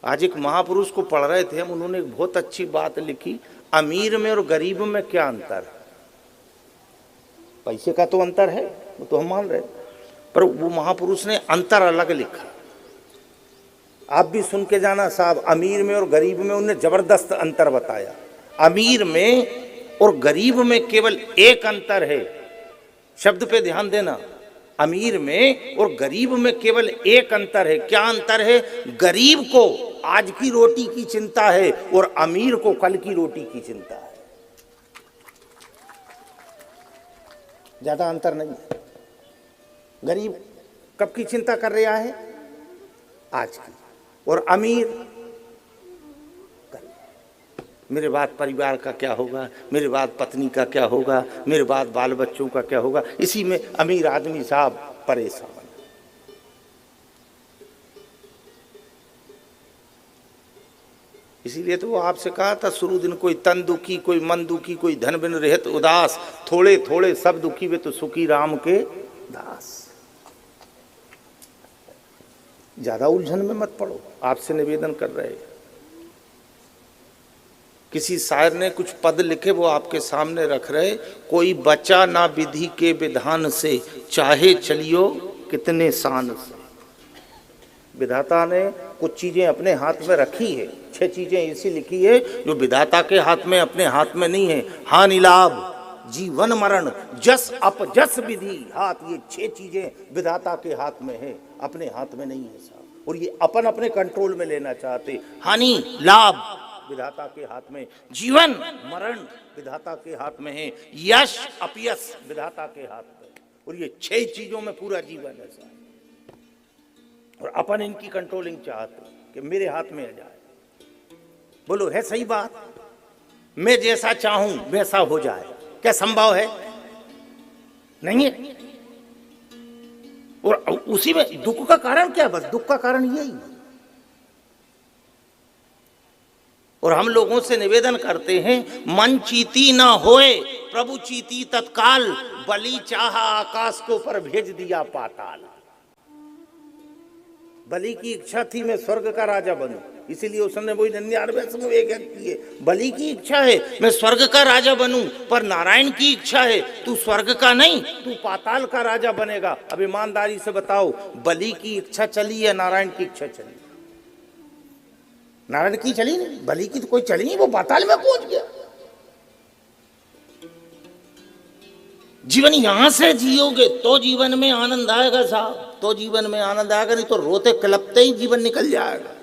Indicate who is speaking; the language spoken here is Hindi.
Speaker 1: आज एक महापुरुष को पढ़ रहे थे हम, उन्होंने एक बहुत अच्छी बात लिखी, अमीर में और गरीब में क्या अंतर है। पैसे का तो अंतर है, वो तो हम मान रहे, पर वो महापुरुष ने अंतर अलग लिखा। आप भी सुन के जाना साहब, अमीर में और गरीब में उन्होंने जबरदस्त अंतर बताया। अमीर में और गरीब में केवल एक अंतर है, शब्द पे ध्यान देना, अमीर में और गरीब में केवल एक अंतर है। क्या अंतर है? गरीब को आज की रोटी की चिंता है और अमीर को कल की रोटी की चिंता है। ज्यादा अंतर नहीं है। गरीब कब की चिंता कर रहा है? आज की। और अमीर, मेरे बाद परिवार का क्या होगा, मेरे बाद पत्नी का क्या होगा, मेरे बाद बाल बच्चों का क्या होगा, इसी में अमीर आदमी साहब परेशान। इसीलिए तो वो आपसे कहा था शुरू दिन, कोई तन दुखी, कोई मन दुखी, कोई धन बिन रहत उदास, थोड़े थोड़े सब दुखी वे तो सुखी राम के दास। ज्यादा उलझन में मत पड़ो, आपसे निवेदन कर रहे हैं। किसी शायर ने कुछ पद लिखे, वो आपके सामने रख रहे, कोई बचा ना विधि के विधान से, चाहे चलियो कितने शान से। विधाता ने कुछ चीजें अपने हाथ में रखी है, 6 चीजें ऐसी लिखी है जो विधाता के हाथ में, अपने हाथ में नहीं है। हानि लाभ, जीवन मरण, जस अपजस विधि हाथ, ये 6 चीजें विधाता के हाथ में है, अपने हाथ में नहीं है साहब। और ये अपन अपने कंट्रोल में लेना चाहते। हानि लाभ विधाता के हाथ में, जीवन मरण विधाता के हाथ में है, यश अपयश विधाता के हाथ में। और ये 6 चीजों में पूरा जीवन है साहब। और अपन इनकी कंट्रोलिंग चाहते कि मेरे हाथ में आ जाए। बोलो है सही बात? मैं जैसा चाहूं वैसा हो जाए, क्या संभव है? नहीं है। और उसी में दुख का कारण क्या? बस दुख का कारण यही है। और हम लोगों से निवेदन करते हैं, मन चीती ना होए प्रभु चीती तत्काल, बलि चाहा आकाश को पर भेज दिया पाताल। बलि की इच्छा थी मैं स्वर्ग का राजा बनूं, इसीलिए उसने वही 99 में एक की है। बलि की इच्छा है मैं स्वर्ग का राजा बनूं, पर नारायण की इच्छा है तू स्वर्ग का नहीं, तू पाताल का राजा बनेगा। अब ईमानदारी से बताओ, बलि की इच्छा चली या नारायण की इच्छा चली? नारायण की चली नहीं, बलि की तो कोई चली नहीं, वो पाताल में पहुंच गया। जीवन यहां से जियोगे तो जीवन में आनंद आएगा साहब, तो जीवन में आनंद आएगा, नहीं तो रोते कलपते ही जीवन निकल जाएगा।